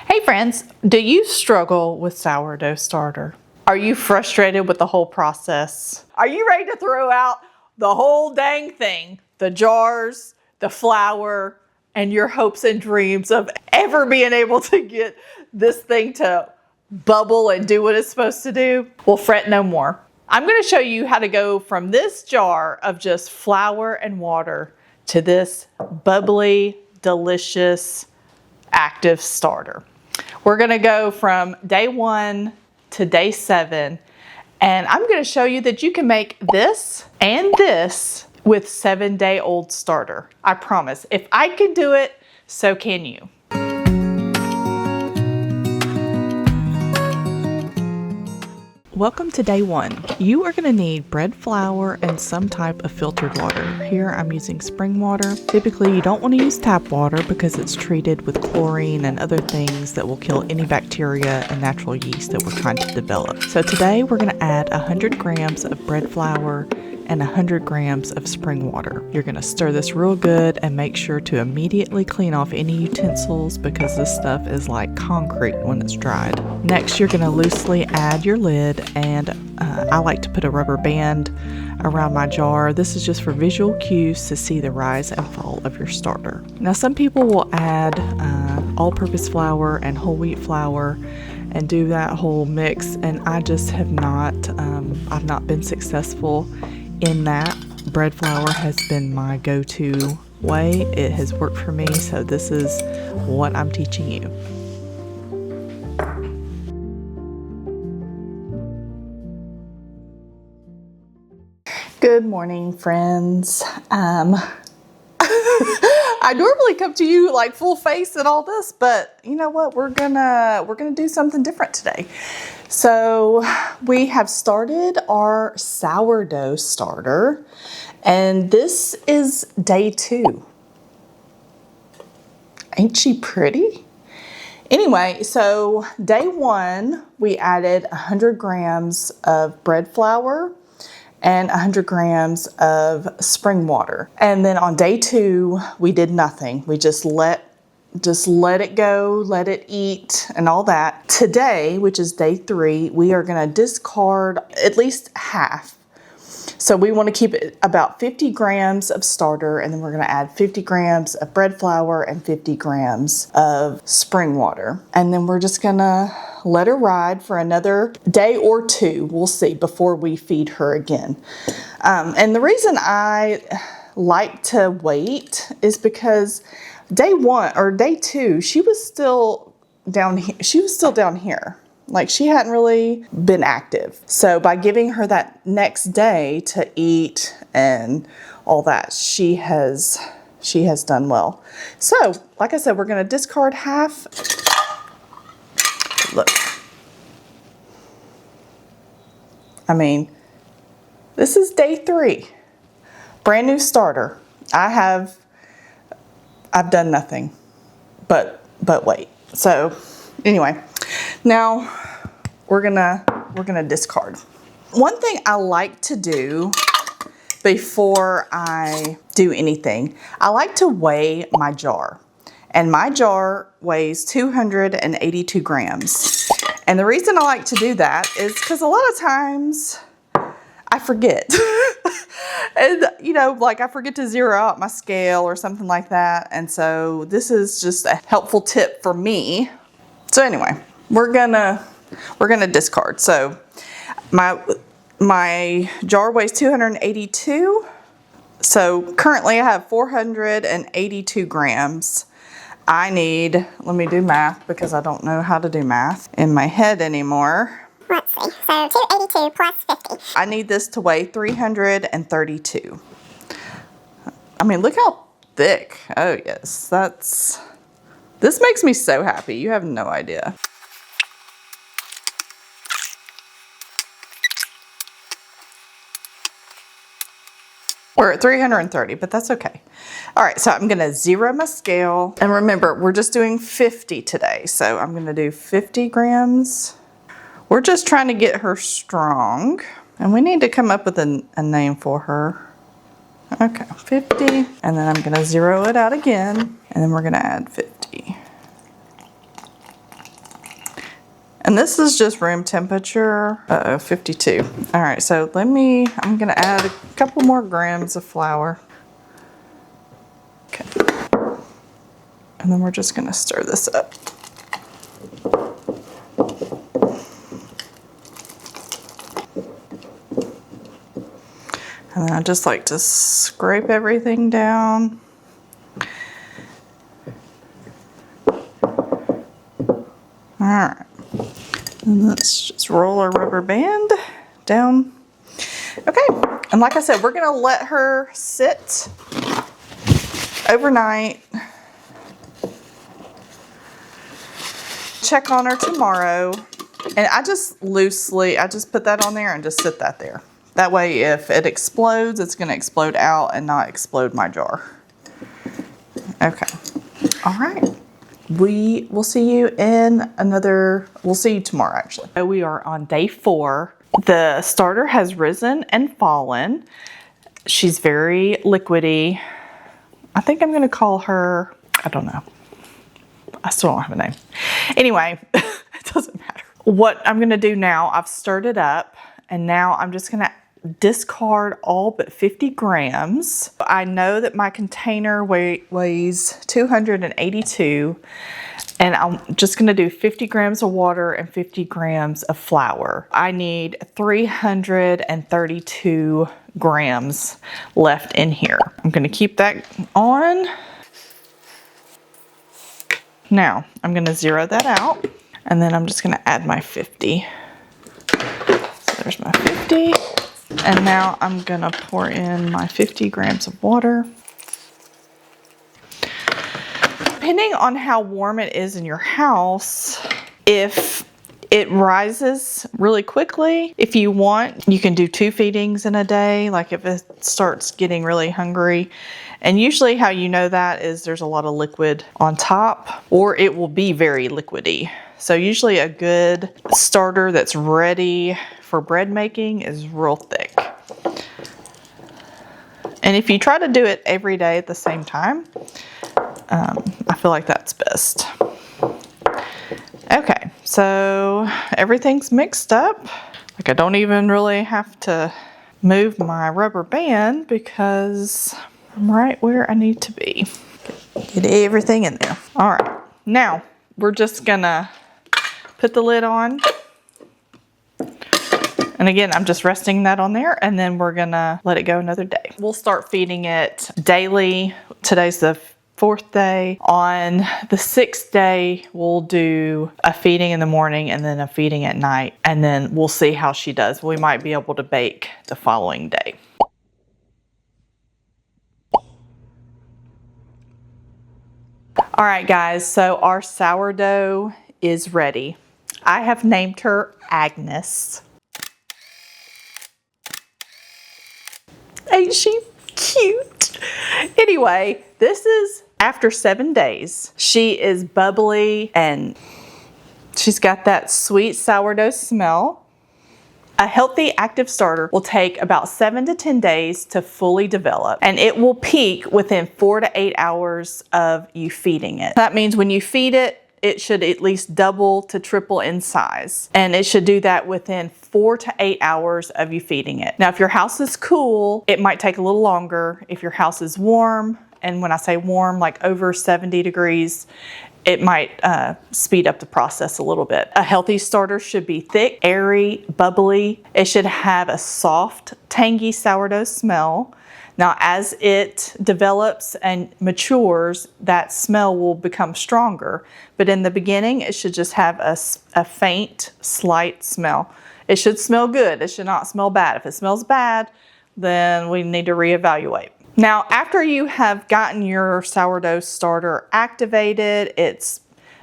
Hey friends, do you struggle with sourdough starter? Are you frustrated with the whole process? Are you ready to throw out the whole dang thing? The jars, the flour, and your hopes and dreams of ever being able to get this thing to bubble and do what it's supposed to do? Well, fret no more. I'm going to show you how to go from this jar of just flour and water to this bubbly, delicious, active starter. We're going to go from day 1 to day 7, and I'm going to show you that you can make this and this with 7-day-old starter. I promise. If I can do it, so can you. Welcome to day 1. You are going to need bread flour and some type of filtered water. Here I'm using spring water. Typically you don't want to use tap water because it's treated with chlorine and other things that will kill any bacteria and natural yeast that we're trying to develop. So today we're going to add 100 grams of bread flour and 100 grams of spring water. You're going to stir this real good and make sure to immediately clean off any utensils because this stuff is like concrete when it's dried. Next, you're going to loosely add your lid, and I like to put a rubber band around my jar. This is just for visual cues to see the rise and fall of your starter. Now, some people will add all-purpose flour and whole wheat flour and do that whole mix, and I just have not, I've not been successful in that. Bread flour has been my go-to way. It has worked for me, so this is what I'm teaching you. Good morning, friends. I normally come to you like full face and all this, but you know what? We're gonna do something different today. So we have started our sourdough starter, and this is day 2. Ain't she pretty? Anyway, so day 1, we added 100 grams of bread flour and 100 grams of spring water. And then on day 2, we did nothing. We just let it go, let it eat and all that. Today, which is day 3, we are gonna discard at least half. So we wanna keep it about 50 grams of starter, and then we're gonna add 50 grams of bread flour and 50 grams of spring water. And then we're just gonna let her ride for another day or 2, we'll see, before we feed her again. And the reason I like to wait is because day 1 or day 2, she was still down here. Like, she hadn't really been active. So by giving her that next day to eat and all that, she has done well. So, like I said, we're gonna discard half. Look. I mean, this is day 3. Brand new starter. I've done nothing but wait. So anyway, now we're gonna discard. One thing I like to do before I do anything, I like to weigh my jar. And my jar weighs 282 grams. And the reason I like to do that is because a lot of times I forget. And you know, like I forget to zero out my scale or something like that. And so this is just a helpful tip for me. So anyway, we're gonna discard. So my jar weighs 282. So currently I have 482 grams. I need, let me do math because I don't know how to do math in my head anymore. Let's see, so 282 plus 50. I need this to weigh 332. I mean, look how thick. Oh yes, this makes me so happy. You have no idea. We're at 330, but that's okay. All right, so I'm gonna zero my scale. And remember, we're just doing 50 today. So I'm gonna do 50 grams. We're just trying to get her strong. And we need to come up with a name for her. Okay, 50. And then I'm gonna zero it out again. And then we're gonna add 50. And this is just room temperature, 52. All right, so I'm gonna add a couple more grams of flour. Okay. And then we're just gonna stir this up. And then I just like to scrape everything down. All right, and let's just roll our rubber band down. Okay, and like I said, we're gonna let her sit overnight. Check on her tomorrow. And I just put that on there and just sit that there. That way, if it explodes, it's gonna explode out and not explode my jar. Okay, all right. We will see you we'll see you tomorrow actually. So we are on day 4. The starter has risen and fallen. She's very liquidy. I think I'm gonna call her, I don't know. I still don't have a name. Anyway, it doesn't matter. What I'm gonna do now, I've stirred it up and now I'm just gonna discard all but 50 grams. I know that my container weighs 282 and I'm just gonna do 50 grams of water and 50 grams of flour. I need 332 grams left in here. I'm gonna keep that on. Now, I'm gonna zero that out and then I'm just gonna add my 50. So there's my 50. And now I'm gonna pour in my 50 grams of water. Depending on how warm it is in your house, if it rises really quickly, if you want, you can do 2 feedings in a day, like if it starts getting really hungry. And usually how you know that is there's a lot of liquid on top, or it will be very liquidy. So usually a good starter that's ready for bread making is real thick. And if you try to do it every day at the same time, I feel like that's best. Okay, so everything's mixed up. Like I don't even really have to move my rubber band because I'm right where I need to be. Get everything in there. All right, now we're just gonna put the lid on. And again, I'm just resting that on there and then we're gonna let it go another day. We'll start feeding it daily. Today's the 4th day. On the 6th day, we'll do a feeding in the morning and then a feeding at night. And then we'll see how she does. We might be able to bake the following day. All right, guys, so our sourdough is ready. I have named her Agnes. Ain't she cute? Anyway, this is after 7 days. She is bubbly and she's got that sweet sourdough smell. A healthy active starter will take about 7 to 10 days to fully develop, and it will peak within 4 to 8 hours of you feeding it. That means when you feed it, it should at least double to triple in size. And it should do that within 4 to 8 hours of you feeding it. Now, if your house is cool, it might take a little longer. If your house is warm, and when I say warm, like over 70 degrees, it might speed up the process a little bit. A healthy starter should be thick, airy, bubbly. It should have a soft, tangy sourdough smell. Now, as it develops and matures, that smell will become stronger. But in the beginning, it should just have a faint, slight smell. It should smell good. It should not smell bad. If it smells bad, then we need to reevaluate. Now, after you have gotten your sourdough starter activated, it's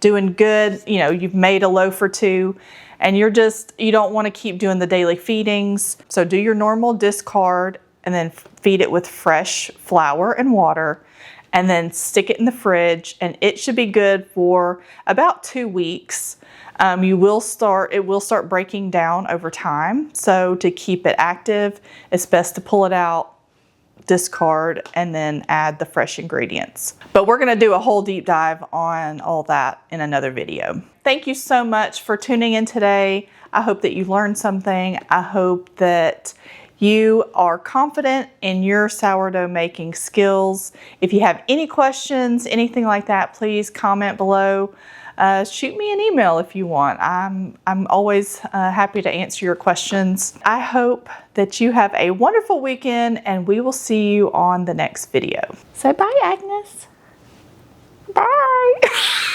doing good, you know, you've made a loaf or 2, and you don't want to keep doing the daily feedings. So do your normal discard and then feed it with fresh flour and water, and then stick it in the fridge, and it should be good for about 2 weeks. It will start breaking down over time. So to keep it active, it's best to pull it out discard and then add the fresh ingredients. But we're gonna do a whole deep dive on all that in another video. Thank you so much for tuning in today. I hope that you learned something. I hope that you are confident in your sourdough making skills. If you have any questions, anything like that, please comment below. Shoot me an email if you want. I'm always happy to answer your questions. I hope that you have a wonderful weekend, and we will see you on the next video. Say bye, Agnes. Bye.